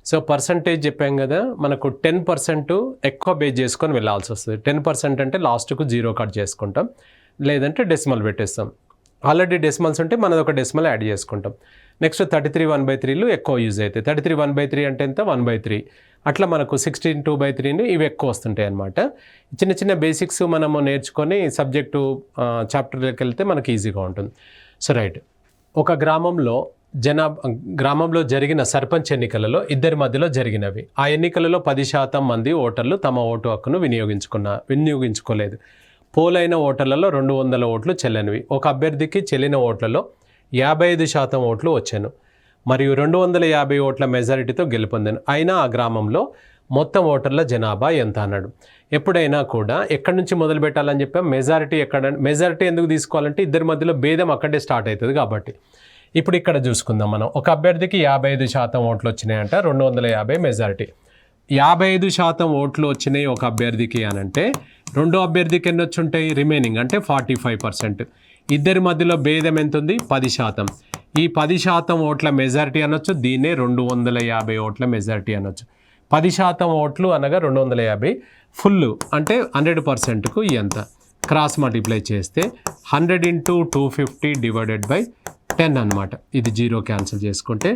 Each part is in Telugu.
సో పర్సంటేజ్ చెప్పాం కదా, మనకు 10% ఎక్కువ బేస్ చేసుకొని వెళ్ళాల్సి వస్తుంది. 10% అంటే లాస్ట్కు 0 కట్ చేసుకుంటాం, లేదంటే డెసిమల్ పెట్టేస్తాం. ఆల్రెడీ డెసిమల్స్ ఉంటే మనది ఒక డెసిమల్ యాడ్ చేసుకుంటాం. నెక్స్ట్ 33 1/3లు ఎక్కువ యూజ్ అవుతాయి. 33 1/3 అంటే ఎంత 1/3. అట్లా మనకు 16 2/3ని ఇవి ఎక్కువ వస్తుంటాయి అన్నమాట. చిన్న చిన్న బేసిక్స్ మనము నేర్చుకొని సబ్జెక్టు చాప్టర్లోకి వెళ్తే మనకి ఈజీగా ఉంటుంది. సో రైట్, ఒక గ్రామంలో జరిగిన సర్పంచ్ ఎన్నికలలో ఇద్దరి మధ్యలో జరిగినవి. ఆ ఎన్నికలలో 10% మంది ఓటర్లు తమ ఓటు హక్కును వినియోగించుకోలేదు. పోలైన ఓటర్లలో 200 ఓట్లు చెల్లనివి. ఒక అభ్యర్థికి చెల్లిన ఓట్లలో 55% ఓట్లు వచ్చాను మరియు 250 ఓట్ల మెజారిటీతో గెలుపొందాను. అయినా ఆ గ్రామంలో మొత్తం ఓటర్ల జనాభా ఎంత అన్నాడు. ఎప్పుడైనా కూడా ఎక్కడి నుంచి మొదలు పెట్టాలని చెప్పాం, మెజారిటీ ఎందుకు తీసుకోవాలంటే ఇద్దరి మధ్యలో భేదం అక్కడే స్టార్ట్ అవుతుంది కాబట్టి. ఇప్పుడు ఇక్కడ చూసుకుందాం మనం. ఒక అభ్యర్థికి 55% ఓట్లు వచ్చినాయంట, 250 మెజారిటీ. 55% ఓట్లు వచ్చినాయి ఒక అభ్యర్థికి అని అంటే రెండో అభ్యర్థికి ఎన్ని వచ్చి ఉంటాయి రిమైనింగ్ అంటే 45%. ఇద్దరి మధ్యలో భేదం ఎంత ఉంది 10%. ఈ 10% ఓట్ల మెజారిటీ అనొచ్చు, దీన్నే 250 ఓట్ల మెజారిటీ అనొచ్చు. 10% ఓట్లు అనగా 250, ఫుల్ అంటే 100%కు ఎంత క్రాస్ మల్టిప్లై చేస్తే 100 × 250 / 10 అనమాట. ఇది 0 క్యాన్సిల్ చేసుకుంటే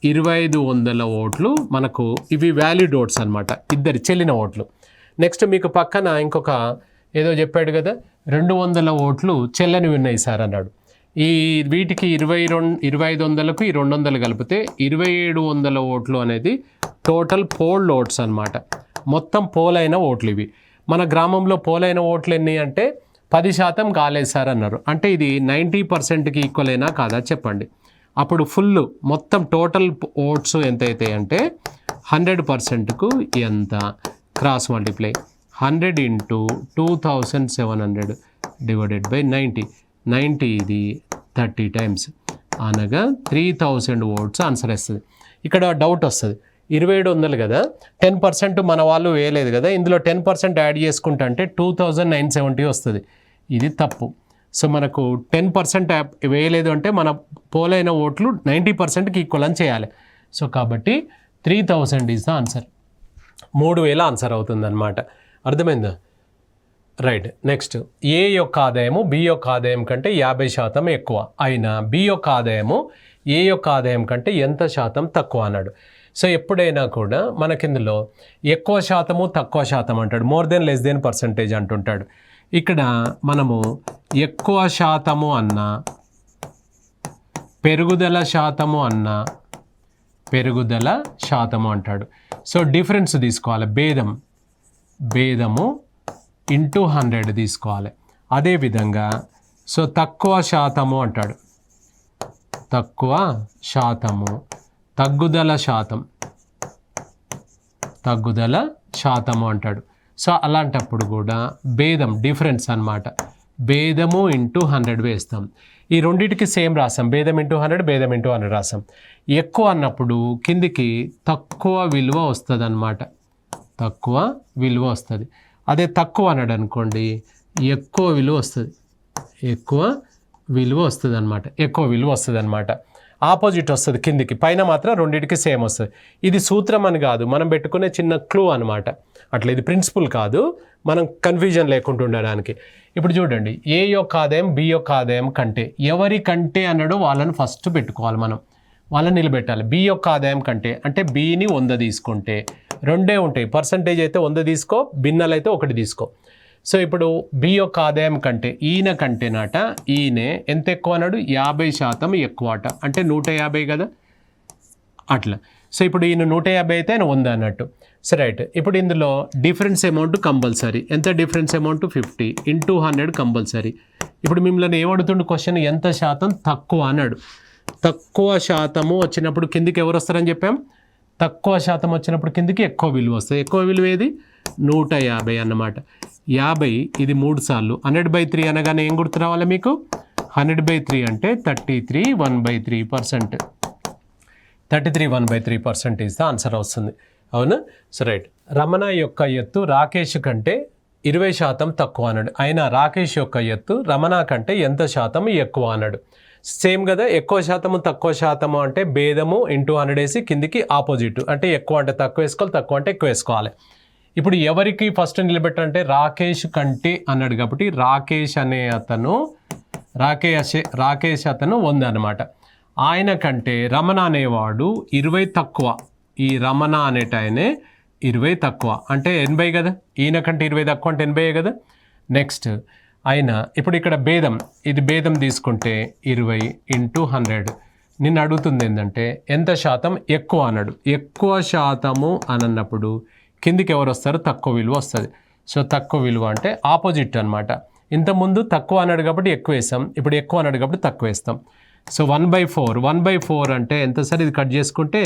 2500 ఓట్లు మనకు ఇవి వ్యాలిడ్ ఓట్స్ అనమాట, ఇద్దరి చెల్లిన ఓట్లు. నెక్స్ట్ మీకు పక్కన ఇంకొక ఏదో చెప్పాడు కదా, 200 ఓట్లు చెల్లని ఉన్నాయి సార్ అన్నాడు. ఈ వీటికి 2500కు ఈ 200 కలిపితే 2700 ఓట్లు అనేది టోటల్ పోల్డ్ ఓట్స్ అనమాట. మొత్తం పోలైన ఓట్లు ఇవి. మన గ్రామంలో పోలైన ఓట్లు ఎన్ని అంటే 10% కాలేదు సార్ అన్నారు. అంటే ఇది 90%కి ఈక్వల్ అయినా కాదా చెప్పండి. అప్పుడు ఫుల్ మొత్తం టోటల్ ఓట్స్ ఎంత అవుతాయి అంటే 100%కు ఎంత క్రాస్ మల్టిప్లై 100 × 2700 / 90 ఇది 30 టైమ్స్ అనగా 3000 ఓట్స్ ఆన్సర్ వస్తుంది. ఇక్కడ డౌట్ వస్తుంది, 2700 కదా, 10% మన వాళ్ళు వేయలేదు కదా, ఇందులో 10% యాడ్ చేసుకుంటా అంటే 2970 వస్తుంది. ఇది తప్పు. సో మనకు 10% వేయలేదు అంటే మన పోలైన ఓట్లు 90%కి ఈక్వల్ అని చేయాలి. సో కాబట్టి 3000 ఈజ్ ద ఆన్సర్. 3000 ఆన్సర్ అవుతుంది అనమాట. అర్థమైందా? రైట్. నెక్స్ట్, ఏ యొక్క ఆదాయము బి యొక్క ఆదాయం కంటే 50% ఎక్కువ అయినా బి యొక్క ఆదాయము ఏ యొక్క ఆదాయం కంటే ఎంత శాతం తక్కువ అన్నాడు. సో ఎప్పుడైనా కూడా మనకిందులో ఎక్కువ శాతము తక్కువ శాతం అంటాడు, more than less than percentage అంటుంటాడు. ఇక్కడ మనము ఎక్కువ శాతము అన్నా పెరుగుదల శాతము అన్నా పెరుగుదల శాతము అంటాడు. సో డిఫరెన్స్ తీసుకోవాలి, భేదము ఇంటూ 100 తీసుకోవాలి. అదేవిధంగా సో తక్కువ శాతము అంటాడు, తక్కువ శాతము తగ్గుదల శాతము అంటాడు. సో అలాంటప్పుడు కూడా భేదం డిఫరెన్స్ అన్నమాట, భేదము ఇంటూ 100 వేస్తాం. ఈ రెండింటికి సేమ్ రాసాం, భేదం ఇంటూ 100 భేదం ఇంటూ 100 రాసాం. ఎక్కువ అన్నప్పుడు కిందికి తక్కువ విలువ వస్తుంది అన్నమాట, తక్కువ విలువ వస్తుంది. అదే తక్కువ అన్నాడు అనుకోండి ఎక్కువ విలువ వస్తుంది అన్నమాట. ఆపోజిట్ వస్తుంది కిందికి, పైన మాత్రం రెండింటికి సేమ్ వస్తుంది. ఇది సూత్రం అని కాదు, మనం పెట్టుకునే చిన్న క్లూ అనమాట. అట్లా ఇది ప్రిన్సిపల్ కాదు, మనం కన్ఫ్యూజన్ లేకుండా ఉండడానికి. ఇప్పుడు చూడండి, ఏ యొక్క ఆదాయం బి యొక్క ఆదాయం కంటే, ఎవరి కంటే అన్నాడు వాళ్ళని ఫస్ట్ పెట్టుకోవాలి, మనం వాళ్ళని నిలబెట్టాలి. బి యొక్క ఆదాయం కంటే అంటే బిని 100 తీసుకుంటే రెండే ఉంటాయి, పర్సంటేజ్ అయితే 100 తీసుకో, భిన్నాలు అయితే 1 తీసుకో. సో ఇప్పుడు బి యొక్క ఆదాయం కంటే ఈయన కంటేనట ఈయనే ఎంత ఎక్కువ అన్నాడు 50% ఎక్కువ అట, అంటే 150 కదా అట్లా. సో ఇప్పుడు ఈయన 150 అయితే ఆయన 100 అన్నట్టు. సో రైట్, ఇప్పుడు ఇందులో డిఫరెన్స్ అమౌంట్ కంపల్సరీ. ఎంత డిఫరెన్స్ అమౌంట్ 50 × 100 కంపల్సరీ. ఇప్పుడు మిమ్మల్ని ఏమడుతుండు క్వశ్చన్, ఎంత శాతం తక్కువ అన్నాడు. తక్కువ శాతము వచ్చినప్పుడు కిందికి ఎవరు వస్తారని చెప్పాం, తక్కువ శాతం వచ్చినప్పుడు కిందికి ఎక్కువ విలువ వస్తుంది. ఎక్కువ విలువ ఏది 150 అన్నమాట. 50 ఇది 3 సార్లు, 100/3 అనగానే ఏం గుర్తు రావాలి మీకు, 100/3 అంటే 33 1/3%. 33 1/3% ఈజ్ ద ఆన్సర్ వస్తుంది. అవునా? So right. రమణ యొక్క ఎత్తు రాకేష్ కంటే 20% తక్కువ అన్నాడు. అయినా రాకేష్ యొక్క ఎత్తు రమణ కంటే ఎంత శాతం ఎక్కువ అన్నాడు. సేమ్ కదా, ఎక్కువ శాతము తక్కువ శాతము అంటే భేదము ఇంటూ 100 వేసి కిందికి ఆపోజిట్, అంటే ఎక్కువ అంటే తక్కువ వేసుకోవాలి, తక్కువ అంటే ఎక్కువ వేసుకోవాలి. ఇప్పుడు ఎవరికి ఫస్ట్ నిలబెట్టాలంటే రాకేష్ కంటే అన్నాడు కాబట్టి రాకేష్ అతను 100 అనమాట. ఆయన కంటే రమణ అనేవాడు 20 తక్కువ. ఈ రమణ అనేటాయనే 20 తక్కువ అంటే 80 కదా, ఈయన కంటే 20 తక్కువ అంటే 80 కదా. నెక్స్ట్ అయినా ఇప్పుడు ఇక్కడ భేదం, ఇది భేదం తీసుకుంటే 20 ఇంటూ 100. నిన్ను అడుగుతుంది ఏంటంటే ఎంత శాతం ఎక్కువ అన్నాడు. ఎక్కువ శాతము అని అన్నప్పుడు కిందికి ఎవరు వస్తారు, తక్కువ విలువ వస్తుంది. సో తక్కువ విలువ అంటే ఆపోజిట్ అనమాట. ఇంతకుముందు తక్కువ అన్నాడు కాబట్టి ఎక్కువ వేస్తాం, ఇప్పుడు ఎక్కువ అన్నాడు కాబట్టి తక్కువ వేస్తాం. సో 1/4 అంటే ఎంత సార్, ఇది కట్ చేసుకుంటే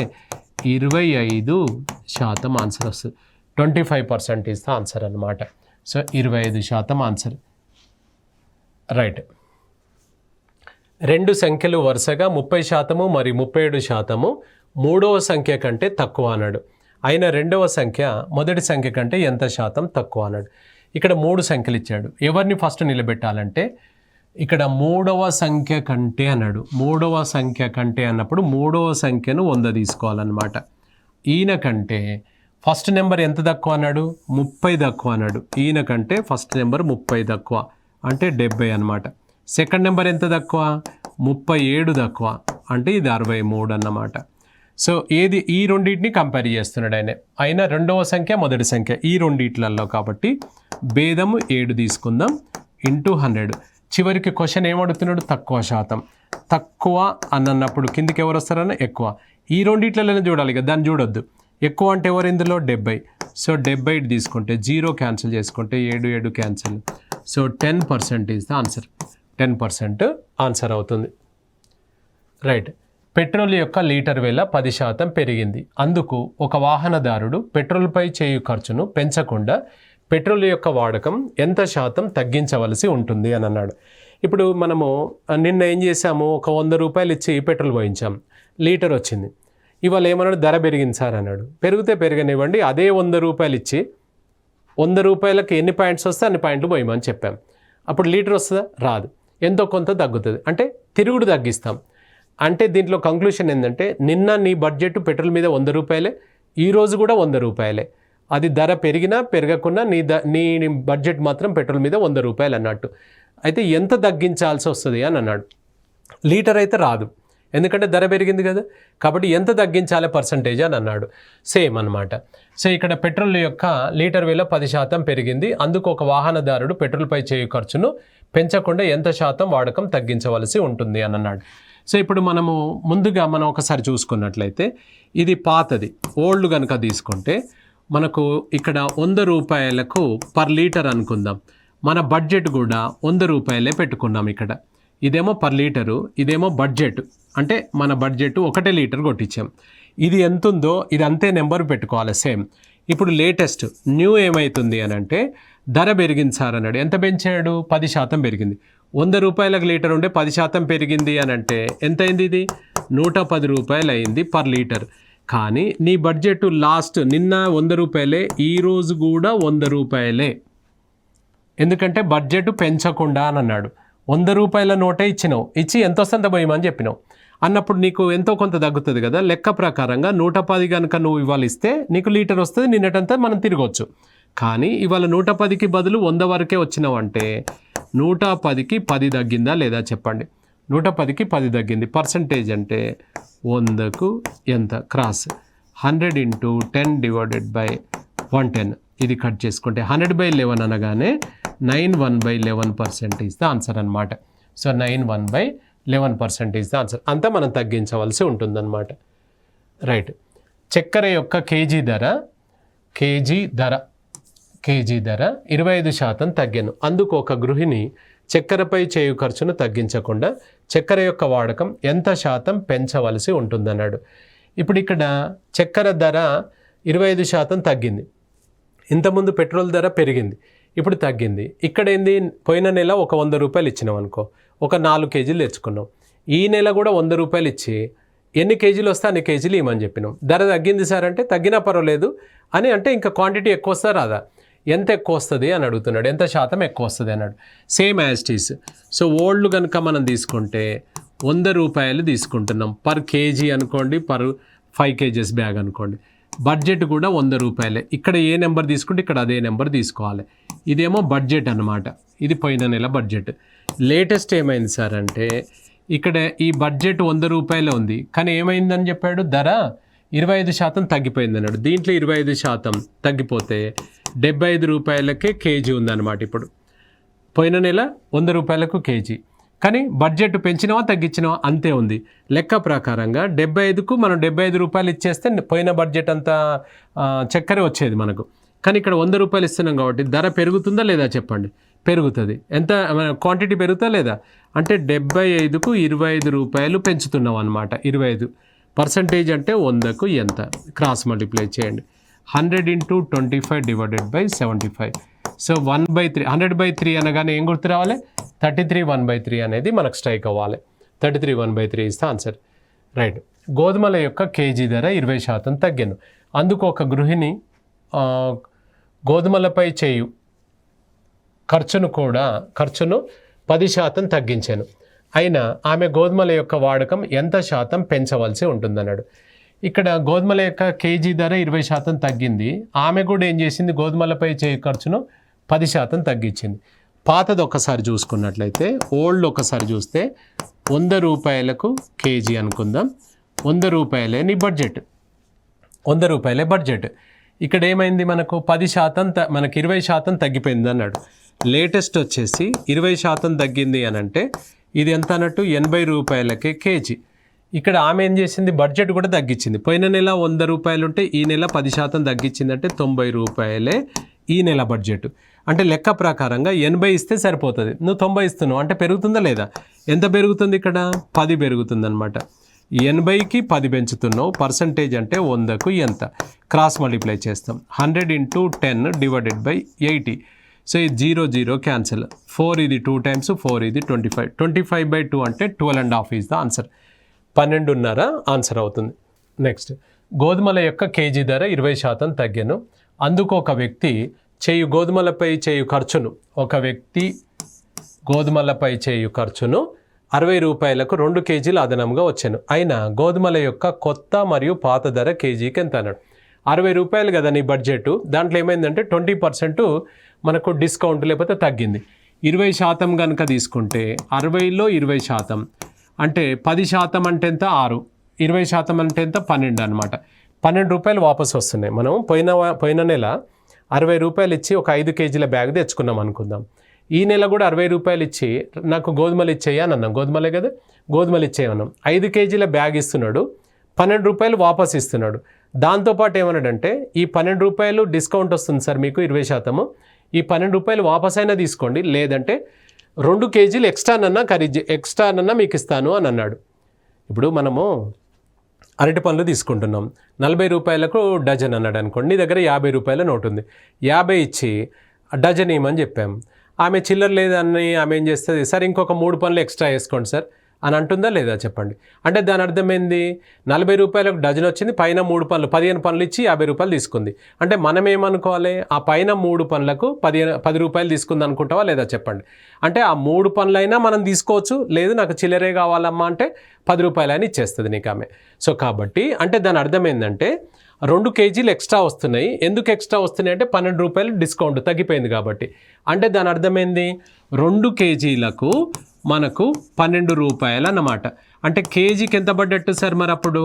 25% ఆన్సర్ వస్తుంది. 25% ఇస్ ద ఆన్సర్ అనమాట. So 25% answer. రైట్. రెండు సంఖ్యలు వరుసగా 30% మరియు 37% మూడవ సంఖ్య కంటే తక్కువ అన్నాడు. అయినా రెండవ సంఖ్య మొదటి సంఖ్య కంటే ఎంత శాతం తక్కువ అన్నాడు. ఇక్కడ 3 సంఖ్యలు ఇచ్చాడు. ఎవరిని ఫస్ట్ నిలబెట్టాలంటే ఇక్కడ మూడవ సంఖ్య కంటే అన్నాడు. మూడవ సంఖ్య కంటే అన్నప్పుడు మూడవ సంఖ్యను 100 తీసుకోవాలన్నమాట. ఈయన కంటే ఫస్ట్ నెంబర్ ఎంత తక్కువ అన్నాడు, 30 తక్కువ అన్నాడు. ఈయన కంటే ఫస్ట్ నెంబర్ 30 తక్కువ అంటే 70 అనమాట. సెకండ్ నెంబర్ ఎంత తక్కువ, 37 తక్కువ అంటే ఇది 63 అన్నమాట. సో ఏది, ఈ రెండింటిని కంపేర్ చేస్తున్నాడు ఆయన. అయినా రెండవ సంఖ్య మొదటి సంఖ్య ఈ రెండిట్లలో కాబట్టి భేదము 7 తీసుకుందాం ఇంటూ 100. చివరికి క్వశ్చన్ ఏమడుగుతున్నాడు, తక్కువ శాతం. తక్కువ అన్నప్పుడు కిందికి ఎవరు వస్తారన్నా ఎక్కువ. ఈ రెండిట్లలోనే చూడాలి కదా, దాన్ని చూడొద్దు. ఎక్కువ అంటే ఎవరు ఇందులో 70. సో 70 తీసుకుంటే 0 క్యాన్సిల్ చేసుకుంటే 7 cancel. So 10% is the answer. 10% answer అవుతుంది. రైట్. పెట్రోల్ యొక్క లీటర్ వేల 10% పెరిగింది. అందుకు ఒక వాహనదారుడు పెట్రోల్పై చేయు ఖర్చును పెంచకుండా పెట్రోల్ యొక్క వాడకం ఎంత శాతం తగ్గించవలసి ఉంటుంది అని అన్నాడు. ఇప్పుడు మనము నిన్న ఏం చేసాము, ఒక 100 రూపాయలు ఇచ్చి పెట్రోల్ పోయించాం, లీటర్ వచ్చింది. ఇవాళ ఏమన్నాడు, ధర పెరిగింది సార్ అన్నాడు. పెరిగితే పెరగనివ్వండి, అదే 100 రూపాయలు ఇచ్చి 100 రూపాయలకి ఎన్ని పాయింట్స్ వస్తే అన్ని పాయింట్లు పోయమని చెప్పాం. అప్పుడు లీటర్ వస్తుందా, రాదు. ఎంతో కొంత తగ్గుతుంది, అంటే తిరుగుడు తగ్గిస్తాం. అంటే దీంట్లో కంక్లూషన్ ఏంటంటే నిన్న నీ బడ్జెట్ పెట్రోల్ మీద 100 రూపాయలే, ఈరోజు కూడా 100 రూపాయలే. అది ధర పెరిగినా పెరగకున్నా నీ బడ్జెట్ మాత్రం పెట్రోల్ మీద 100 రూపాయలు అన్నట్టు. అయితే ఎంత తగ్గించాల్సి వస్తుంది అని అన్నాడు. లీటర్ అయితే రాదు, ఎందుకంటే ధర పెరిగింది కదా. కాబట్టి ఎంత తగ్గించాలి పర్సంటేజ్ అని అన్నాడు. సేమ్ అనమాట. సో ఇక్కడ పెట్రోల్ యొక్క లీటర్ వేల 10% పెరిగింది. అందుకు ఒక వాహనదారుడు పెట్రోల్పై చేయు ఖర్చును పెంచకుండా ఎంత శాతం వాడకం తగ్గించవలసి ఉంటుంది అని అన్నాడు. సో ఇప్పుడు ముందుగా మనం ఒకసారి చూసుకున్నట్లయితే ఇది పాతది, ఓల్డ్ కనుక తీసుకుంటే మనకు ఇక్కడ 100 రూపాయలకు పర్ లీటర్ అనుకుందాం. మన బడ్జెట్ కూడా 100 రూపాయలే పెట్టుకున్నాం. ఇక్కడ ఇదేమో పర్ లీటరు, ఇదేమో బడ్జెట్, అంటే మన బడ్జెట్ 1 లీటర్ కొట్టించాం. ఇది ఎంత ఉందో ఇది అంతే నెంబర్ పెట్టుకోవాలి సేమ్. ఇప్పుడు లేటెస్ట్ న్యూ ఏమవుతుంది అని అంటే ధర పెరిగింది సార్ అన్నాడు. ఎంత పెంచాడు, 10% పెరిగింది. 100 రూపాయలకు లీటర్ ఉండే 10% పెరిగింది అని అంటే ఎంత అయింది, ఇది 110 రూపాయలు అయింది పర్ లీటర్. కానీ నీ బడ్జెట్ లాస్ట్ నిన్న 100 రూపాయలే, ఈరోజు కూడా 100 రూపాయలే. ఎందుకంటే బడ్జెట్ పెంచకుండా అని అన్నాడు. 100 రూపాయల నోటే ఇచ్చినావు, ఇచ్చి ఎంత వస్తుందో పోయమని చెప్పినావు అన్నప్పుడు నీకు ఎంతో కొంత తగ్గుతుంది కదా. లెక్క ప్రకారంగా 110 కనుక నువ్వు ఇవాళ ఇస్తే నీకు లీటర్ వస్తుంది, నిన్నటంతా మనం తిరగవచ్చు. కానీ ఇవాళ 110కి బదులు 100 వరకే వచ్చినావు అంటే 110కి 10 తగ్గిందా లేదా చెప్పండి. 110కి 10 తగ్గింది. పర్సంటేజ్ అంటే 100కు ఎంత, క్రాస్ 100 ఇంటూ 10 డివైడెడ్ బై 110. ఇది కట్ చేసుకుంటే 100/11 అనగానే 91/11% ఈజ్ ద ఆన్సర్ అనమాట. So 91/11% is the answer. అంతా మనం తగ్గించవలసి ఉంటుందన్నమాట. రైట్. చక్కెర యొక్క కేజీ ధర 25% తగ్గాను. అందుకు ఒక గృహిణి చక్కెరపై చేయు ఖర్చును తగ్గించకుండా చక్కెర యొక్క వాడకం ఎంత శాతం పెంచవలసి ఉంటుందన్నాడు. ఇప్పుడు ఇక్కడ చక్కెర ధర 25% తగ్గింది. ఇంతకుముందు పెట్రోల్ ధర పెరిగింది, ఇప్పుడు తగ్గింది. ఇక్కడ ఏంది, పోయిన నెల ఒక 100 రూపాయలు ఇచ్చినాం అనుకో, ఒక 4 కేజీలు తెచ్చుకున్నాం. ఈ నెల కూడా 100 రూపాయలు ఇచ్చి ఎన్ని కేజీలు వస్తే అన్ని కేజీలు ఇవ్వమని చెప్పినాం. ధర తగ్గింది సార్ అంటే తగ్గినా పర్వాలేదు అని అంటే ఇంకా క్వాంటిటీ ఎక్కువ వస్తా రాదా. ఎంత ఎక్కువ వస్తుంది అని అడుగుతున్నాడు, ఎంత శాతం ఎక్కువ వస్తుంది అన్నాడు. Same as teas. So old కనుక మనం తీసుకుంటే 100 రూపాయలు తీసుకుంటున్నాం పర్ కేజీ అనుకోండి, పర్ 5 kgs బ్యాగ్ అనుకోండి. బడ్జెట్ కూడా 100 రూపాయలే. ఇక్కడ ఏ నెంబర్ తీసుకుంటే ఇక్కడ అదే నెంబర్ తీసుకోవాలి. ఇదేమో బడ్జెట్ అనమాట, ఇది పోయిన నెల బడ్జెట్. లేటెస్ట్ ఏమైంది సార్ అంటే ఇక్కడ ఈ బడ్జెట్ 100 రూపాయలే ఉంది, కానీ ఏమైందని చెప్పాడు, ధర 25% తగ్గిపోయింది అన్నాడు. దీంట్లో 25% తగ్గిపోతే 75 రూపాయలకే కేజీ ఉందన్నమాట. ఇప్పుడు పోయిన నెల 100 రూపాయలకు కేజీ, కానీ బడ్జెట్ పెంచినవా తగ్గించినవా అంతే ఉంది. లెక్క ప్రకారంగా 75కు మనం 75 రూపాయలు ఇచ్చేస్తే పోయిన బడ్జెట్ అంతా చక్కెర వచ్చేది మనకు. కానీ ఇక్కడ 100 రూపాయలు ఇస్తున్నాం కాబట్టి ధర పెరుగుతుందా లేదా చెప్పండి? పెరుగుతుంది. ఎంత క్వాంటిటీ పెరుగుతా లేదా అంటే 75కు 25 రూపాయలు పెంచుతున్నాం అనమాట. 25% అంటే 100కు ఎంత? క్రాస్ మల్టిప్లై చేయండి. 100 × 25 / 75. సో 1/3, 100/3 అనగానే ఏం గుర్తు రావాలి? 33 1/3 అనేది మనకు స్ట్రైక్ అవ్వాలి. 33 1/3 ఇస్ ద ఆన్సర్. రైట్. గోధుమల యొక్క కేజీ ధర 20% తగ్గాను. అందుకు ఒక గృహిణి గోధుమలపై చేయు ఖర్చును 10% తగ్గించాను. అయినా ఆమె గోధుమల యొక్క వాడకం ఎంత శాతం పెంచవలసి ఉంటుందన్నాడు. ఇక్కడ గోధుమల యొక్క కేజీ ధర 20% తగ్గింది. ఆమె కూడా ఏం చేసింది? గోధుమలపై చేయు ఖర్చును 10% తగ్గించింది. పాతది ఒకసారి చూసుకున్నట్లయితే, ఓల్డ్ ఒకసారి చూస్తే 100 రూపాయలకు కేజీ అనుకుందాం. 100 రూపాయలే నీ బడ్జెట్, 100 రూపాయలే బడ్జెట్. ఇక్కడ ఏమైంది? మనకు 10% మనకి 20% తగ్గిపోయింది అన్నాడు. లేటెస్ట్ వచ్చేసి 20% తగ్గింది అని అంటే ఇది ఎంత అన్నట్టు? 80 రూపాయలకే కేజీ. ఇక్కడ ఆమె ఏం చేసింది? బడ్జెట్ కూడా తగ్గించింది. పోయిన నెల 100 రూపాయలు ఉంటే ఈ నెల 10% తగ్గించిందంటే 90 రూపాయలే ఈ నెల బడ్జెట్. అంటే లెక్క ప్రకారంగా 80 ఇస్తే సరిపోతుంది, నువ్వు 90 ఇస్తున్నావు అంటే పెరుగుతుందా లేదా? ఎంత పెరుగుతుంది? ఇక్కడ 10 పెరుగుతుంది అనమాట. 80కి 10 పెంచుతున్నావు. పర్సంటేజ్ అంటే 100కు ఎంత? క్రాస్ మల్టిప్లై చేస్తాం. 100 × 10 / 80. సో ఇది 0 0 క్యాన్సిల్. 4 ఇది 2 times, 4 ఇది 25. 25/2 అంటే 12.5 ఈజ్ ద ఆన్సర్. 12.5 ఆన్సర్ అవుతుంది. నెక్స్ట్, గోధుమల యొక్క కేజీ ధర 20% తగ్గాను. అందుకు ఒక వ్యక్తి గోధుమలపై చేయు ఖర్చును 60 రూపాయలకు 2 కేజీలు అదనంగా వచ్చాను. అయినా గోధుమల యొక్క కొత్త మరియు పాత ధర కేజీకి ఎంత అన్నాడు. 60 రూపాయలు కదా నీ బడ్జెట్, దాంట్లో ఏమైందంటే 20% మనకు డిస్కౌంట్ లేకపోతే తగ్గింది. 20% కనుక తీసుకుంటే 60లో 20% అంటే 10% అంటే ఎంత? 6. 20% అంటే ఎంత? 12 అనమాట. 12 రూపాయలు వాపసు వస్తున్నాయి. మనం పోయిన నెల 60 రూపాయలు ఇచ్చి ఒక 5 కేజీల బ్యాగ్ తెచ్చుకున్నాం అనుకుందాం. ఈ నెల కూడా 60 రూపాయలు ఇచ్చి నాకు గోధుమలు ఇచ్చేయి అని అన్నాం. గోధుమలే కదా, గోధుమలు ఇచ్చేయన్నాం. 5 కేజీల బ్యాగ్ ఇస్తున్నాడు, 12 రూపాయలు వాపసు ఇస్తున్నాడు. దాంతోపాటు ఏమన్నాడంటే ఈ 12 రూపాయలు డిస్కౌంట్ వస్తుంది సార్ మీకు 20%, ఈ 12 రూపాయలు వాపసు అయినా తీసుకోండి, లేదంటే 2 కేజీలు ఎక్స్ట్రానన్నా మీకు ఇస్తాను అని అన్నాడు. ఇప్పుడు మనము అరటి పండ్లు తీసుకుంటున్నాం, 40 రూపాయలకు డజన్ అన్నాడు అనుకోండి. నీ దగ్గర 50 రూపాయల నోటు ఉంది, 50 ఇచ్చి డజన్ ఇవ్వమని చెప్పాము. ఆమె చిల్లర లేదని ఆమె ఏం చేస్తుంది? సార్ ఇంకొక 3 పండ్లు ఎక్స్ట్రా వేసుకోండి సార్ అని అంటుందా లేదా చెప్పండి. అంటే దాని అర్థం ఏంది? 40 రూపాయలకు డజన్ వచ్చింది, పైన 3 పండ్లు 15 పండ్లు ఇచ్చి 50 రూపాయలు తీసుకుంది. అంటే మనం ఏమనుకోవాలి? ఆ పైన 3 పండ్లకు 10 రూపాయలు తీసుకుంది అనుకుంటావా లేదా చెప్పండి. అంటే ఆ 3 పండ్లైనా మనం తీసుకోవచ్చు, లేదు నాకు చిల్లరే కావాలమ్మా అంటే 10 రూపాయలు అని ఇచ్చేస్తుంది నీకు ఆమె. సో కాబట్టి అంటే దాని అర్థం ఏంటంటే 2 కేజీలు ఎక్స్ట్రా వస్తున్నాయి. ఎందుకు ఎక్స్ట్రా వస్తున్నాయి అంటే 12 రూపాయలు డిస్కౌంట్ తగ్గిపోయింది కాబట్టి. అంటే దాని అర్థం ఏంది? 2 కేజీలకు మనకు 12 రూపాయలు అన్నమాట. అంటే కేజీకి ఎంత పడ్డట్టు సార్ మరి అప్పుడు?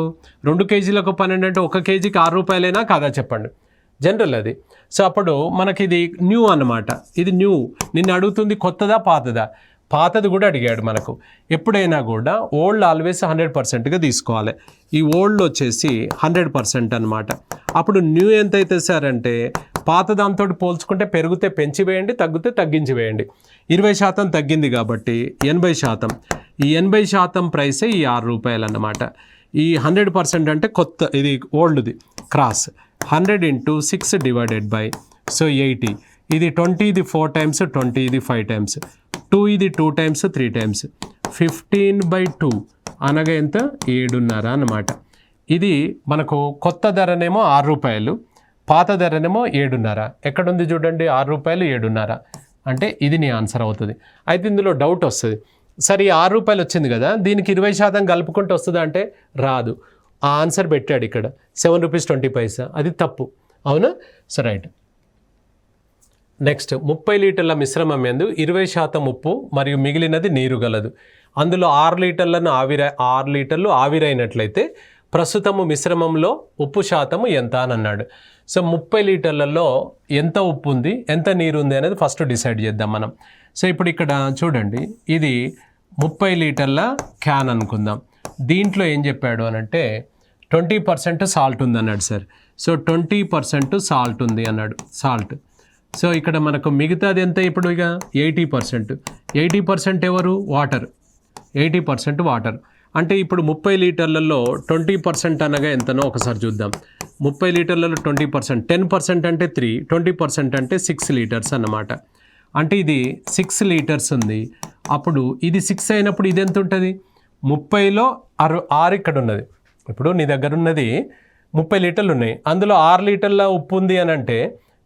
2 కేజీలకు 12 అంటే 1 కేజీకి 6 రూపాయలైనా కాదా చెప్పండి, జనరల్ అది. సో అప్పుడు మనకి ఇది న్యూ అన్నమాట. ఇది న్యూ. నిన్ను అడుగుతుంది కొత్తదా పాతదా? పాతది కూడా అడిగాడు మనకు. ఎప్పుడైనా కూడా ఓల్డ్ ఆల్వేస్ 100%గా తీసుకోవాలి. ఈ ఓల్డ్ వచ్చేసి 100% అనమాట. అప్పుడు న్యూ ఎంత అవుతుంది సార్ అంటే పాత దాంతో పోల్చుకుంటే పెరిగితే పెంచి వేయండి, తగ్గితే తగ్గించి వేయండి. 20% తగ్గింది కాబట్టి 80%. ఈ 80% ప్రైసే ఈ 6 రూపాయలు అన్నమాట. ఈ 100% అంటే కొత్త, ఇది ఓల్డ్ది క్రాస్. 100 × 6 / సో 80. ఇది 20, ఇది 4 times, 20 ఇది 5 times, 2 ఇది 2 times, 3 times, 15/2 అనగా ఎంత? 7.5 అన్నమాట. ఇది మనకు కొత్త ధరనేమో 6 రూపాయలు, పాత ధరనేమో 7.5. ఎక్కడుంది చూడండి, ₹6 7.5. అంటే ఇది నీ ఆన్సర్ అవుతుంది. అయితే ఇందులో డౌట్ వస్తుంది, సరే ఈ ₹6 వచ్చింది కదా, దీనికి 20% కలుపుకుంటూ వస్తుందా అంటే రాదు. ఆ ఆన్సర్ పెట్టాడు ఇక్కడ ₹7.20. అది తప్పు, అవునా? So right. నెక్స్ట్, 30 లీటర్ల మిశ్రమం యందు 20% ఉప్పు మరియు మిగిలినది నీరు గలదు. అందులో 6 లీటర్లు ఆవిరైనట్లయితే ప్రస్తుతము మిశ్రమంలో ఉప్పు శాతము ఎంత అని అన్నాడు. సో 30 లీటర్లలో ఎంత ఉప్పు ఉంది, ఎంత నీరు ఉంది అనేది ఫస్ట్ డిసైడ్ చేద్దాం మనం. సో ఇప్పుడు ఇక్కడ చూడండి, ఇది 30 లీటర్ల క్యాన్ అనుకుందాం. దీంట్లో ఏం చెప్పాడు అని అంటే 20% సాల్ట్ ఉంది అన్నాడు సార్. సో 20% సాల్ట్ ఉంది అన్నాడు, సాల్ట్. సో ఇక్కడ మనకు మిగతాది ఎంత ఇప్పుడు ఇక 80%. 80% ఎవరు? వాటర్. 80% వాటర్. అంటే ఇప్పుడు 30 లీటర్లలో 20% అనగా ఎంతనో ఒకసారి చూద్దాం. 30 లీటర్లలో 20%, 10% అంటే 3, 20% అంటే 6 లీటర్స్ అన్నమాట. అంటే ఇది 6 లీటర్స్ ఉంది. అప్పుడు ఇది 6 అయినప్పుడు ఇది ఎంత ఉంటుంది? 30లో 6 ఇక్కడ ఉన్నది. ఇప్పుడు నీ దగ్గర ఉన్నది 30 లీటర్లు ఉన్నాయి, అందులో 6 లీటర్ల ఉప్పు ఉంది అని అంటే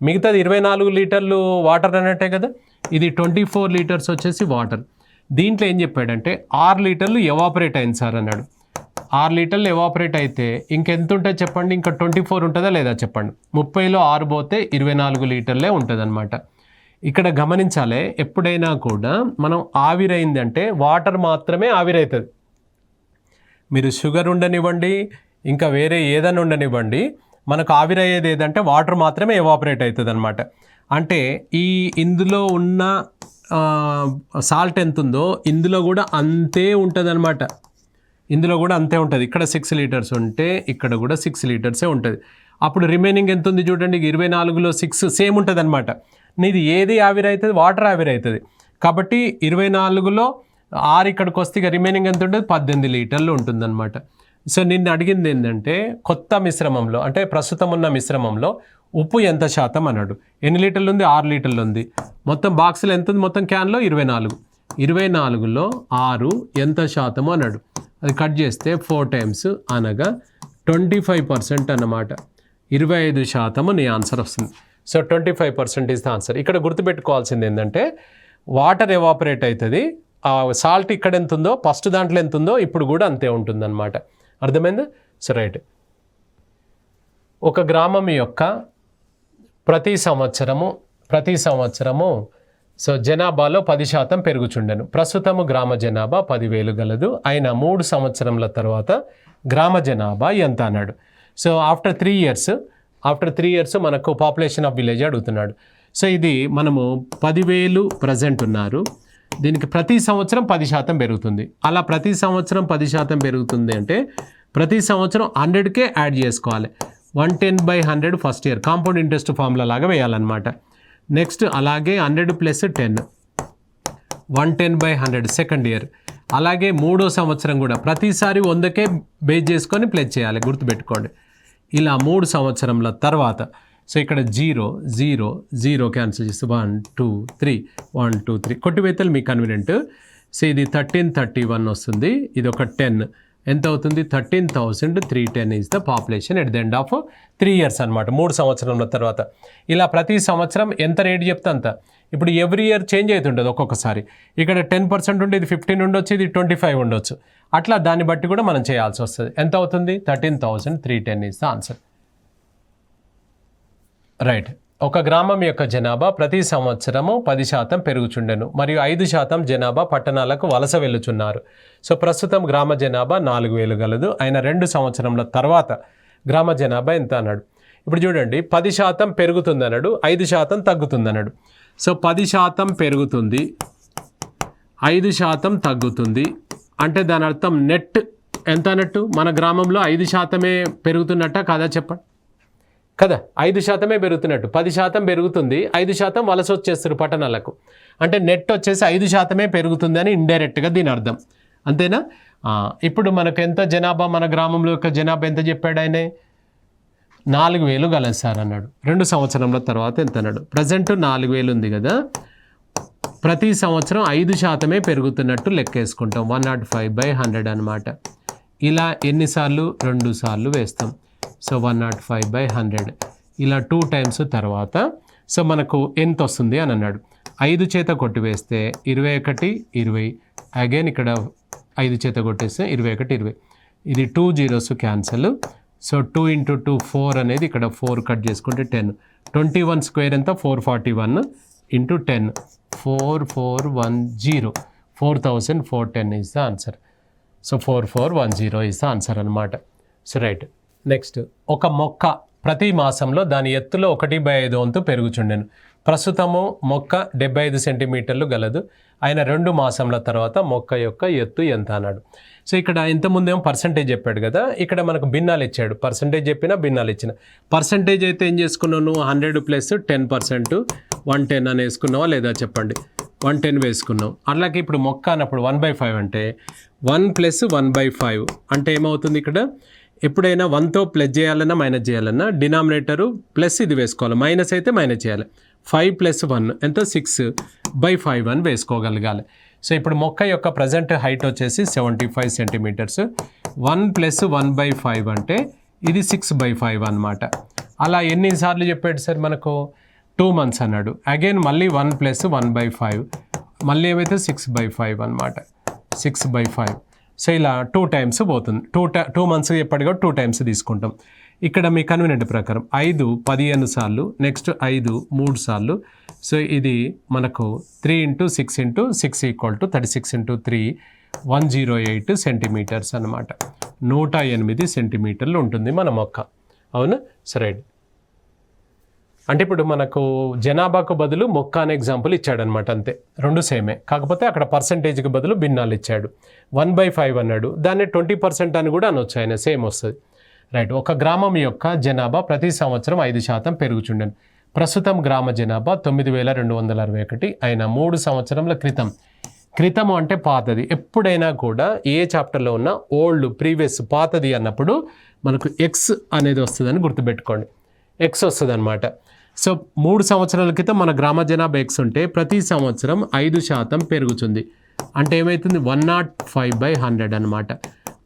మిగతాది 24 లీటర్లు వాటర్ అన్నట్టే కదా. ఇది 24 లీటర్స్ వచ్చేసి వాటర్. దీంట్లో ఏం చెప్పాడంటే 6 లీటర్లు ఎవాపరేట్ అయింది సార్ అన్నాడు. 6 లీటర్లు ఎవాపరేట్ అయితే ఇంకెంత ఉంటుంది చెప్పండి? ఇంకా 24 ఉంటుందా లేదా చెప్పండి? 30లో 6 పోతే 24 లీటర్లే ఉంటుంది అనమాట. ఇక్కడ గమనించాలి, ఎప్పుడైనా కూడా మనం ఆవిరైంది అంటే వాటర్ మాత్రమే ఆవిరైతుంది. మీరు షుగర్ ఉండనివ్వండి, ఇంకా వేరే ఏదైనా ఉండనివ్వండి, మనకు ఆవిరయ్యేది ఏదంటే వాటర్ మాత్రమే ఎవాపరేట్ అవుతుంది అనమాట. అంటే ఇందులో ఉన్న సాల్ట్ ఎంత ఉందో ఇందులో కూడా అంతే ఉంటుంది అనమాట. ఇందులో కూడా అంతే ఉంటుంది. ఇక్కడ 6 లీటర్స్ ఉంటే ఇక్కడ కూడా 6 లీటర్సే ఉంటుంది. అప్పుడు రిమైనింగ్ ఎంత ఉంది చూడండి, 24లో 6 సేమ్ ఉంటుంది అనమాట. నీది ఏది ఆవిరైతుంది? వాటర్ ఆవిరైతుంది. కాబట్టి 24లో 6 ఇక్కడికి వస్తే ఇక రిమైనింగ్ ఎంత ఉంటుంది? 18 లీటర్లు ఉంటుందన్నమాట. సో నిన్ను అడిగింది ఏంటంటే కొత్త మిశ్రమంలో అంటే ప్రస్తుతం ఉన్న మిశ్రమంలో ఉప్పు ఎంత శాతం అన్నాడు. ఎన్ని లీటర్లు ఉంది? 6 లీటర్లు ఉంది. మొత్తం బాక్స్లో ఎంత ఉంది? మొత్తం క్యాన్లో 24. 24లో 6 ఎంత శాతము అన్నాడు. అది కట్ చేస్తే 4 టైమ్స్ అనగా 25% అన్నమాట. 25% నీ ఆన్సర్ వస్తుంది. So 25% is the answer. ఇక్కడ గుర్తుపెట్టుకోవాల్సింది ఏంటంటే వాటర్ ఎవాపరేట్ అవుతుంది, సాల్ట్ ఇక్కడ ఎంత ఉందో ఫస్ట్ దాంట్లో ఎంత ఉందో ఇప్పుడు కూడా అంతే ఉంటుందన్నమాట. అర్థమైందా? So right. ఒక గ్రామం యొక్క ప్రతి సంవత్సరము సో జనాభాలో 10% పెరుగుచుండెను. ప్రస్తుతము గ్రామ జనాభా 10,000 గలదు. అయినా 3 సంవత్సరముల తర్వాత గ్రామ జనాభా ఎంత అన్నాడు. సో ఆఫ్టర్ 3 ఇయర్స్ మనకు పాపులేషన్ ఆఫ్ విలేజ్ అడుగుతున్నాడు. సో ఇది మనము 10,000 ప్రజెంట్ ఉన్నారు, దీనికి ప్రతి సంవత్సరం 10% పెరుగుతుంది. అలా ప్రతి సంవత్సరం 10% పెరుగుతుంది అంటే ప్రతి సంవత్సరం 100కే యాడ్ చేసుకోవాలి. 110/100 first year compound interest formula లాగా వేయాలన్నమాట. నెక్స్ట్ అలాగే 100 + 10 110/100 సెకండ్ ఇయర్. అలాగే 3వ సంవత్సరం కూడా ప్రతిసారి 100కే బేస్ చేసుకొని ప్లస్ చేయాలి, గుర్తుపెట్టుకోండి. ఇలా 3 సంవత్సరంల తర్వాత సో ఇక్కడ 0 క్యాన్సిల్ చేస్తే 1 2 3 1 2 3 కొట్టివేతలు మీకు కన్వీనియంట్. సో ఇది 1331 వస్తుంది, ఇది ఒక 10 ఎంత అవుతుంది? 13,310 is the population at the end of 3 years అనమాట. 3 సంవత్సరంల తర్వాత ఇలా ప్రతి సంవత్సరం ఎంత రేట్ చెప్తే అంత. ఇప్పుడు ఎవ్రీ ఇయర్ చేంజ్ అవుతుంటుంది ఒక్కొక్కసారి. ఇక్కడ 10% ఉంటే ఇది 15 ఉండొచ్చు, ఇది 25 ఉండొచ్చు. అట్లా దాన్ని బట్టి కూడా మనం చేయాల్సి వస్తుంది. ఎంత అవుతుంది? 13,310 ఈజ్ ద ఆన్సర్. రైట్. ఒక గ్రామం యొక్క జనాభా ప్రతి సంవత్సరము 10% పెరుగుచుండెను మరియు 5% జనాభా పట్టణాలకు వలస వెళ్ళుచున్నారు. సో ప్రస్తుతం గ్రామ జనాభా 4,000 గలదు. అయిన 2 సంవత్సరముల తర్వాత గ్రామ జనాభా ఎంత అన్నాడు. ఇప్పుడు చూడండి, 10% పెరుగుతుంది అన్నాడు, 5% తగ్గుతుంది అన్నాడు. సో 10% పెరుగుతుంది, 5% తగ్గుతుంది అంటే దాని అర్థం నెట్ ఎంత అన్నట్టు? మన గ్రామంలో 5%మే పెరుగుతున్నట్ట కాదా చెప్పండి కదా. 5%మే పెరుగుతున్నట్టు. 10% పెరుగుతుంది, 5% వలస వచ్చేస్తారు పట్టణాలకు. అంటే నెట్ వచ్చేసి 5%మే పెరుగుతుంది అని ఇండైరెక్ట్గా దీని అర్థం. అంతేనా? ఇప్పుడు మనకు ఎంత జనాభా, మన గ్రామంలో యొక్క జనాభా ఎంత చెప్పాడు ఆయన? 4,000 గలదు సార్ అన్నాడు. 2 సంవత్సరంల తర్వాత ఎంత అన్నాడు? ప్రజెంట్ 4,000 ఉంది కదా, ప్రతి సంవత్సరం 5%మే పెరుగుతున్నట్టు లెక్కేసుకుంటాం. 105/100 అనమాట. ఇలా ఎన్నిసార్లు? 2 సార్లు వేస్తాం. సో 105/100 ఇలా 2 టైమ్స్ తర్వాత సో మనకు ఎంత వస్తుంది అని అన్నాడు. 5 చేత కొట్టివేస్తే 21 20, అగైన్ ఇక్కడ 5 చేత కొట్టేస్తే 21 20, ఇది 2 zeros క్యాన్సల్. సో 2 × 2 4 అనేది ఇక్కడ 4 కట్ చేసుకుంటే 10, 21 స్క్వేర్ ఎంత 441 × 10 4410, 4410 is the answer. So 4410 is the answer అనమాట. So right. నెక్స్ట్, ఒక మొక్క ప్రతి మాసంలో దాని ఎత్తులో 1/5 వంతు పెరుగుచుండెను. ప్రస్తుతము మొక్క 75 సెంటీమీటర్లు గలదు. ఆయన 2 మాసంల తర్వాత మొక్క యొక్క ఎత్తు ఎంత అన్నాడు. సో ఇక్కడ ఇంతకుముందేమో పర్సంటేజ్ చెప్పాడు కదా, ఇక్కడ మనకు భిన్నాలు ఇచ్చాడు. పర్సంటేజ్ చెప్పినా భిన్నాలు ఇచ్చిన. పర్సంటేజ్ అయితే ఏం చేసుకున్నావు, 100 + 10%, 110 అని వేసుకున్నావా లేదా చెప్పండి. 110 వేసుకున్నావు. అలాగే ఇప్పుడు మొక్క అన్నప్పుడు 1/5 అంటే 1 + 1/5 అంటే ఏమవుతుంది, ఇక్కడ ఎప్పుడైనా 1తో ప్లస్ చేయాలన్నా మైనస్ చేయాలన్నా డినామినేటరు ప్లస్ ఇది వేసుకోవాలి, మైనస్ అయితే మైనస్ చేయాలి. 5 + 1 ఎంత 6/5 అని వేసుకోగలగాలి. సో ఇప్పుడు మొక్క యొక్క ప్రజెంట్ హైట్ వచ్చేసి 75 సెంటీమీటర్స్. 1 + 1/5 అంటే ఇది 6/5 అనమాట. అలా ఎన్నిసార్లు చెప్పాడు సార్ మనకు, 2 months అన్నాడు. అగైన్ మళ్ళీ 1 + 1/5 మళ్ళీ ఏమైతే 6/5 అనమాట, 6/5. సో ఇలా 2 times పోతుంది. 2 months చెప్పాడు కాబట్టి 2 times తీసుకుంటాం. ఇక్కడ మీ కన్వీనియంట్ ప్రకారం 5 15 సార్లు, నెక్స్ట్ 5 3 సార్లు. సో ఇది మనకు 3 × 6 × 6 = 36 × 3 108 సెంటీమీటర్స్ అనమాట. 108 సెంటీమీటర్లు ఉంటుంది మన మొక్క. అవునా? సరే. అంటే ఇప్పుడు మనకు జనాభాకు బదులు మొక్క అనే ఎగ్జాంపుల్ ఇచ్చాడనమాట, అంతే. 2 సేమే, కాకపోతే అక్కడ పర్సంటేజ్కి బదులు భిన్నాలు ఇచ్చాడు. 1/5 అన్నాడు, దాన్ని 20% అని కూడా అనొచ్చు, ఆయన సేమ్ వస్తుంది. రైట్. ఒక గ్రామం యొక్క జనాభా ప్రతి సంవత్సరం 5% పెరుగుచుండెను. ప్రస్తుతం గ్రామ జనాభా 9261 అయిన 3 సంవత్సరముల క్రితం. క్రితము అంటే పాతది. ఎప్పుడైనా కూడా ఏ చాప్టర్లో ఉన్న ఓల్డ్ ప్రీవియస్ పాతది అన్నప్పుడు మనకు ఎక్స్ అనేది వస్తుందని గుర్తుపెట్టుకోండి. ఎక్స్ వస్తుంది అనమాట. సో 3 సంవత్సరాల క్రితం మన గ్రామ జనాభా ఎక్స్ ఉంటే ప్రతి సంవత్సరం 5% పెరుగుతుంది. అంటే ఏమవుతుంది, 105/100 అనమాట.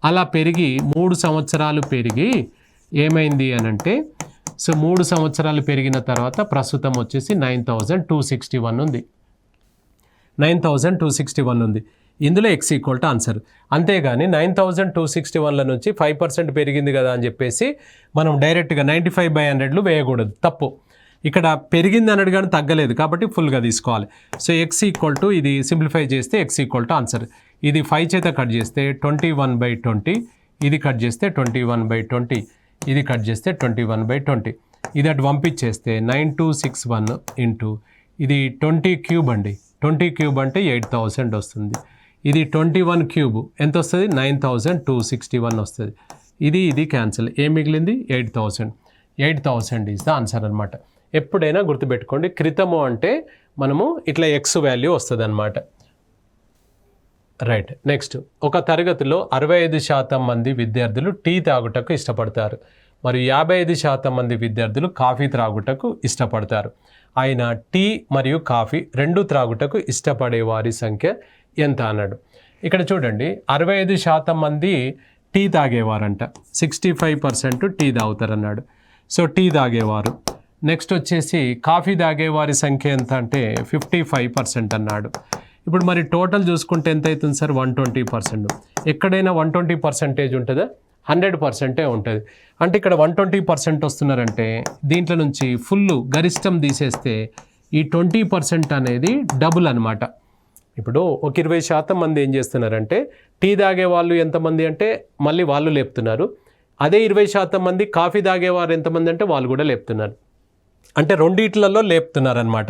అలా పెరిగి 3 సంవత్సరాలు పెరిగి ఏమైంది అని అంటే, సో 3 సంవత్సరాలు పెరిగిన తర్వాత ప్రస్తుతం వచ్చేసి 9261 ఉంది. 9261 ఉంది. ఇందులో x = ఆన్సర్. అంతేగాని 9261 నుంచి 5% పెరిగింది కదా అని చెప్పేసి మనం డైరెక్ట్గా 95/100 వేయకూడదు, తప్పు. ఇక్కడ పెరిగింది అన్నాడు కానీ తగ్గలేదు కాబట్టి ఫుల్గా తీసుకోవాలి. సో x = ఇది సింప్లిఫై చేస్తే x = ఆన్సర్. ఇది 5 చేత కట్ చేస్తే 21/20, ఇది కట్ చేస్తే 21/20, ఇది కట్ చేస్తే 21/20, ఇది అటు పంపించేస్తే 9261 ఇంటూ ఇది 20 క్యూబ్ అండి. 20 క్యూబ్ అంటే 8000 వస్తుంది. ఇది 21 క్యూబ్ ఎంత వస్తుంది, 9261 వస్తుంది. ఇది క్యాన్సిల్, ఏం మిగిలింది 8000. 8000 ఈజ్ ద ఆన్సర్ అనమాట. ఎప్పుడైనా గుర్తుపెట్టుకోండి, క్రితము అంటే మనము ఇట్లా ఎక్స్ వాల్యూ వస్తుంది అనమాట. రైట్. నెక్స్ట్, ఒక తరగతిలో 65% మంది విద్యార్థులు టీ తాగుటకు ఇష్టపడతారు మరియు 55% మంది విద్యార్థులు కాఫీ త్రాగుటకు ఇష్టపడతారు. ఆయన టీ మరియు కాఫీ 2 త్రాగుటకు ఇష్టపడే వారి సంఖ్య ఎంత అన్నాడు. ఇక్కడ చూడండి, 65% మంది టీ తాగేవారంట, 65% టీ తాగుతారన్నాడు. సో టీ తాగేవారు. నెక్స్ట్ వచ్చేసి కాఫీ తాగేవారి సంఖ్య ఎంత అంటే 55% అన్నాడు. ఇప్పుడు మరి టోటల్ చూసుకుంటే ఎంత అవుతుంది సార్, 120%. ఎక్కడైనా 120% ఉంటుందా, 100% ఉంటుంది. అంటే ఇక్కడ 120% వస్తున్నారంటే దీంట్లో నుంచి ఫుల్ గరిష్టం తీసేస్తే ఈ 20% అనేది డబుల్ అనమాట. ఇప్పుడు ఒక 20% మంది ఏం చేస్తున్నారంటే టీ తాగే వాళ్ళు ఎంతమంది అంటే మళ్ళీ వాళ్ళు లేపుతున్నారు. అదే 20% మంది కాఫీ తాగేవారు ఎంతమంది అంటే వాళ్ళు కూడా లేపుతున్నారు. అంటే రెండిట్లలో లేపుతున్నారు అనమాట.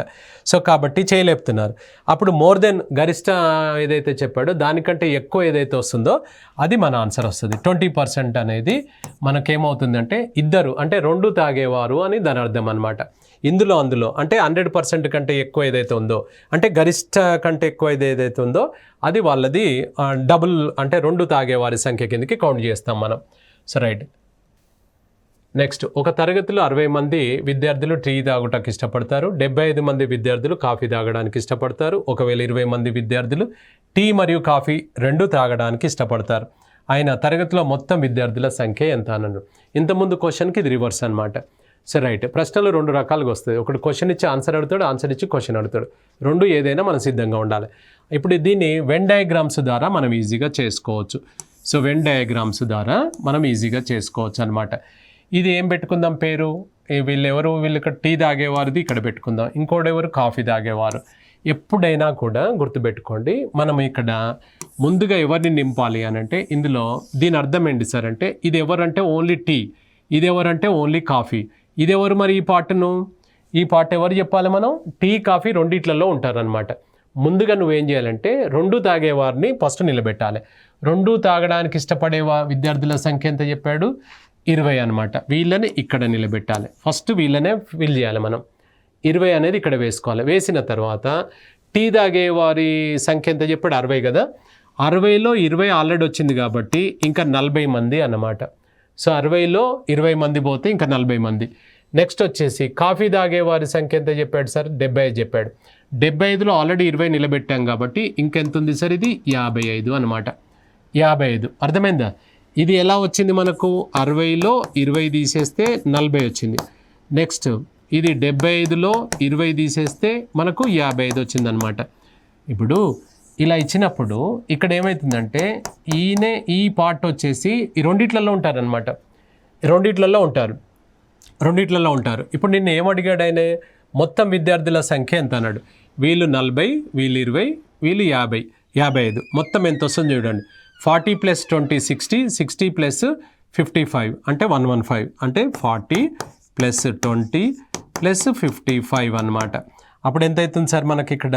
సో కాబట్టి చేయలేపుతున్నారు. అప్పుడు మోర్ దెన్ గరిష్ట ఏదైతే చెప్పాడో దానికంటే ఎక్కువ ఏదైతే వస్తుందో అది మన ఆన్సర్ వస్తుంది. 20% అనేది మనకేమవుతుందంటే ఇద్దరు అంటే 2 తాగేవారు అని దాని అర్థం అనమాట. అందులో అంటే 100% కంటే ఎక్కువ ఏదైతే ఉందో అంటే గరిష్ట కంటే ఎక్కువ ఏదైతే ఉందో అది వాళ్ళది డబుల్ అంటే 2 తాగేవారి సంఖ్య కిందకి కౌంట్ చేస్తాం మనం. So right. నెక్స్ట్, ఒక తరగతిలో 60 మంది విద్యార్థులు టీ తాగుటకు ఇష్టపడతారు, 75 మంది విద్యార్థులు కాఫీ తాగడానికి ఇష్టపడతారు. ఒకవేళ 20 మంది విద్యార్థులు టీ మరియు కాఫీ 2 తాగడానికి ఇష్టపడతారు. ఆయన తరగతిలో మొత్తం విద్యార్థుల సంఖ్య ఎంత అన్నాడు. ఇంతకుముందు క్వశ్చన్కి ఇది రివర్స్ అనమాట. సరే రైట్. ప్రశ్నలు 2 రకాలుగా వస్తాయి. ఒకటి క్వశ్చన్ ఇచ్చి ఆన్సర్ అడుగుతాడు, ఆన్సర్ ఇచ్చి క్వశ్చన్ అడుగుతాడు. 2 ఏదైనా మనం సిద్ధంగా ఉండాలి. ఇప్పుడు దీన్ని వెన్ డయాగ్రామ్స్ ద్వారా మనం ఈజీగా చేసుకోవచ్చు. సో వెన్ డయాగ్రామ్స్ ద్వారా మనం ఈజీగా చేసుకోవచ్చు అనమాట. ఇది ఏం పెట్టుకుందాం పేరు, వీళ్ళు ఇక్కడ టీ తాగేవారిది ఇక్కడ పెట్టుకుందాం, ఇంకోడెవరు కాఫీ తాగేవారు. ఎప్పుడైనా కూడా గుర్తుపెట్టుకోండి, మనం ఇక్కడ ముందుగా ఎవరిని నింపాలి అని అంటే ఇందులో దీని అర్థం ఏంటి సార్ అంటే ఇది ఎవరంటే ఓన్లీ టీ, ఇది ఎవరంటే ఓన్లీ కాఫీ, ఇది ఎవరు మరి ఈ పార్ట్ ఎవరు చెప్పాలి మనం? టీ కాఫీ రెండిట్లలో ఉంటారనమాట. ముందుగా నువ్వేం చేయాలంటే 2 తాగేవారిని ఫస్ట్ నిలబెట్టాలి. 2 తాగడానికి ఇష్టపడే విద్యార్థుల సంఖ్య ఎంత చెప్పాడు? 20 అనమాట. వీళ్ళని ఇక్కడ నిలబెట్టాలి. ఫస్ట్ వీళ్ళనే ఫిల్ చేయాలి మనం. 20 అనేది ఇక్కడ వేసుకోవాలి. వేసిన తర్వాత టీ తాగే వారి సంఖ్య ఎంత చెప్పాడు? 60 కదా. 60లో 20 ఆల్రెడీ వచ్చింది కాబట్టి ఇంకా 40 మంది అన్నమాట. సో 60లో 20 మంది పోతే ఇంకా 40 మంది. నెక్స్ట్ వచ్చేసి కాఫీ తాగే వారి సంఖ్య ఎంత చెప్పాడు సార్? 75 చెప్పాడు. 75లో ఆల్రెడీ 20 నిలబెట్టాం కాబట్టి ఇంకెంత ఉంది సార్? ఇది 55 అనమాట. 55 అర్థమైందా? ఇది ఎలా వచ్చింది మనకు? 60లో 20 తీసేస్తే 40 వచ్చింది. నెక్స్ట్ ఇది 75లో 20 తీసేస్తే మనకు 55 వచ్చిందనమాట. ఇప్పుడు ఇలా ఇచ్చినప్పుడు ఇక్కడ ఏమవుతుందంటే ఈ పార్ట్ వచ్చేసి ఈ రెండిట్లలో ఉంటారనమాట. రెండిట్లలో ఉంటారు. ఇప్పుడు నిన్ను ఏమడిగాడు ఆయన? మొత్తం విద్యార్థుల సంఖ్య ఎంత అన్నాడు. వీళ్ళు 40, వీళ్ళు 20, వీళ్ళు 50, 55. మొత్తం ఎంత వస్తుంది చూడండి. 40 + 20 60, 60 + 55 అంటే 115. అంటే 40 + 20 + 55 అనమాట. అప్పుడు ఎంత అవుతుంది సార్ మనకి ఇక్కడ?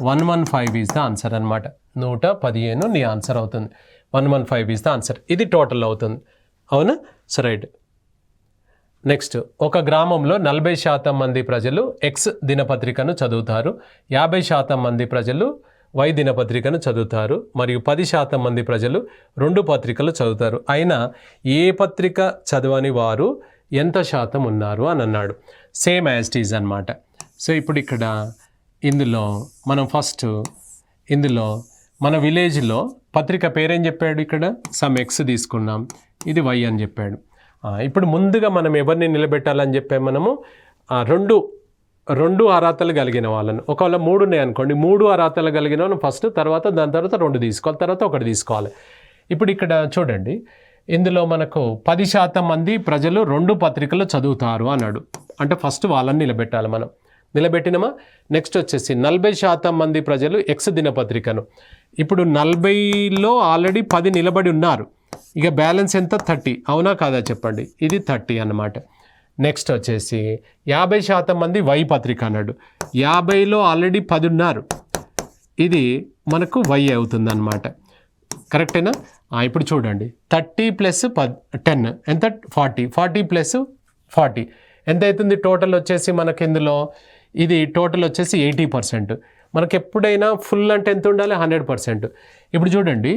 115 ఈజ్ ద ఆన్సర్ అనమాట. 115 నీ ఆన్సర్ అవుతుంది. 115 ఈజ్ ద ఆన్సర్. ఇది టోటల్ అవుతుంది. అవునా? So right. నెక్స్ట్, ఒక గ్రామంలో 40% మంది ప్రజలు ఎక్స్ దినపత్రికను చదువుతారు, 50% మంది ప్రజలు వై దినపత్రికను చదువుతారు, మరియు 10% మంది ప్రజలు 2 పత్రికలు చదువుతారు. అయినా ఏ పత్రిక చదవని వారు ఎంత శాతం ఉన్నారు అని అన్నాడు. సేమ్ యాజ్ ఇట్ ఈజ్ అనమాట. సో ఇప్పుడు ఇక్కడ ఇందులో మనం ఫస్ట్ మన విలేజ్లో పత్రిక పేరేం చెప్పాడు? ఇక్కడ సమ్ ఎక్స్ తీసుకున్నాం, ఇది వై అని చెప్పాడు. ఇప్పుడు ముందుగా మనం ఎవరిని నిలబెట్టాలని చెప్పాము? మనము రెండు అర్హతలు కలిగిన వాళ్ళను. ఒకవేళ 3 ఉన్నాయి అనుకోండి, 3 అర్హతలు కలిగిన వాళ్ళని ఫస్ట్, దాని తర్వాత 2 తీసుకోవాలి, తర్వాత 1 తీసుకోవాలి. ఇప్పుడు ఇక్కడ చూడండి, ఇందులో మనకు 10% మంది ప్రజలు 2 పత్రికలు చదువుతారు అన్నాడు. అంటే ఫస్ట్ వాళ్ళని నిలబెట్టాలి మనం. నిలబెట్టినమా? నెక్స్ట్ వచ్చేసి 40% మంది ప్రజలు ఎక్స్ దినపత్రికను. ఇప్పుడు 40లో ఆల్రెడీ 10 నిలబడి ఉన్నారు. ఇక బ్యాలెన్స్ ఎంత? 30. అవునా కాదా చెప్పండి. ఇది 30 అన్నమాట. నెక్స్ట్ వచ్చేసి 50% మంది వై పత్రిక అన్నాడు. 50లో ఆల్రెడీ 10 ఉన్నారు. ఇది మనకు వై అవుతుంది అన్నమాట. కరెక్టేనా? ఇప్పుడు చూడండి, 30 + 10 ఎంత? 40. 40 + 40 ఎంత అవుతుంది? టోటల్ వచ్చేసి మనకి ఇందులో ఇది టోటల్ వచ్చేసి 80%. మనకి ఎప్పుడైనా ఫుల్ అంటే ఎంత ఉండాలి? 100%. ఇప్పుడు చూడండి,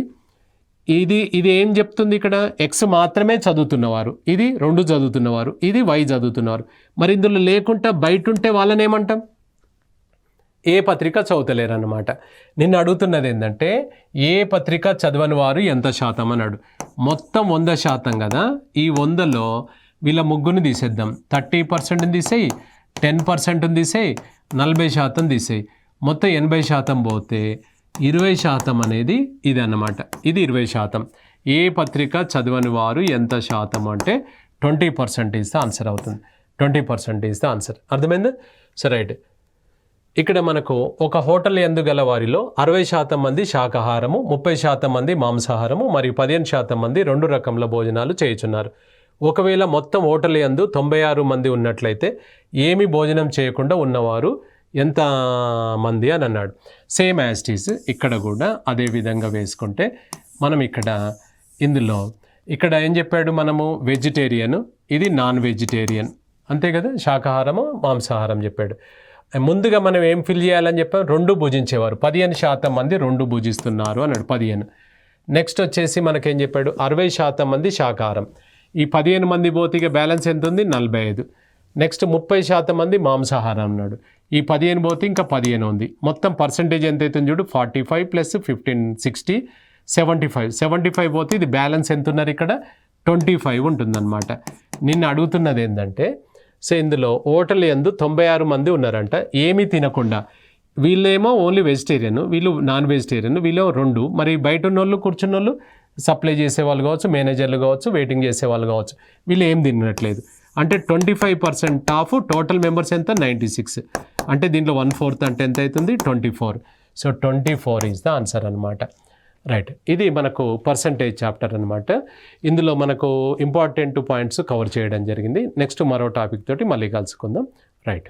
ఇది ఏం చెప్తుంది? ఇక్కడ ఎక్స్ మాత్రమే చదువుతున్నవారు, ఇది 2 చదువుతున్నవారు, ఇది వై చదువుతున్నవారు. మరి ఇందులో లేకుండా బయట ఉంటే వాళ్ళని ఏమంటాం? ఏ పత్రిక చదువుతలేరు అన్నమాట. నిన్ను అడుగుతున్నది ఏంటంటే ఏ పత్రిక చదవని వారు ఎంత శాతం అన్నాడు. మొత్తం 100% కదా. ఈ 100లో వీళ్ళ ముగ్గురిని తీసేద్దాం. 30% తీసేయి, 10% తీసేయి, 40% తీసేయి. మొత్తం 80% పోతే 20% అనేది ఇది అన్నమాట. ఇది 20%. ఏ పత్రిక చదవని వారు ఎంత శాతం అంటే 20% ఈజ్ ద ఆన్సర్ అవుతుంది. 20% ఈజ్ ద ఆన్సర్. అర్థమైందా? So right. ఇక్కడ మనకు ఒక హోటల్ యందు గల వారిలో 60% మంది శాకాహారము, 30% మంది మాంసాహారము మరియు 15% మంది 2 రకముల భోజనాలు చేయుచున్నారు. ఒకవేళ మొత్తం హోటల్ యందు 96 మంది ఉన్నట్లయితే ఏమి భోజనం చేయకుండా ఉన్నవారు ఎంత మంది అని అన్నాడు. సేమ్ యాజ్ ఇట్ ఈజ్ ఇక్కడ కూడా అదే విధంగా వేసుకుంటే మనం ఇక్కడ ఏం చెప్పాడు? మనము వెజిటేరియన్, ఇది నాన్ వెజిటేరియన్, అంతే కదా. శాకాహారము మాంసాహారం చెప్పాడు. ముందుగా మనం ఏం ఫిల్ చేయాలని చెప్పాం? 2 భుజించేవారు. 15% మంది 2 భుజిస్తున్నారు అన్నాడు. 15. నెక్స్ట్ వచ్చేసి మనకేం చెప్పాడు? 60% మంది శాకాహారం. ఈ 15 మంది పోతే బ్యాలెన్స్ ఎంత ఉంది? 45. నెక్స్ట్ 30% మంది మాంసాహారం అన్నాడు. ఈ 15 పోతే ఇంకా 15 ఉంది. మొత్తం పర్సంటేజ్ ఎంత అవుతుంది చూడు? 45 + 15 60 75. 75 పోతే ఇది బ్యాలెన్స్ ఎంత ఉన్నారు? ఇక్కడ 25 ఉంటుందన్నమాట. నిన్ను అడుగుతున్నది ఏంటంటే సో ఇందులో ఓటర్లు ఎందు 96 మంది ఉన్నారంట ఏమీ తినకుండా. వీళ్ళేమో ఓన్లీ వెజిటేరియన్, వీళ్ళు నాన్ వెజిటేరియన్, వీళ్ళు 2. మరి బయట ఉన్నోళ్ళు కూర్చున్నోళ్ళు సప్లై చేసేవాళ్ళు కావచ్చు, మేనేజర్లు కావచ్చు, వెయిటింగ్ చేసేవాళ్ళు కావచ్చు, వీళ్ళు ఏం తినట్లేదు. అంటే 25% ఆఫ్ టోటల్ మెంబర్స్ ఎంత 96. అంటే దీంట్లో 1/4 అంటే ఎంత అవుతుంది 24. సో 24 ఈజ్ ద ఆన్సర్ అనమాట. రైట్, ఇది మనకు పర్సంటేజ్ చాప్టర్ అనమాట. ఇందులో మనకు ఇంపార్టెంట్ పాయింట్స్ కవర్ చేయడం జరిగింది. నెక్స్ట్ మరో టాపిక్ తోటి మళ్ళీ కలుసుకుందాం. రైట్.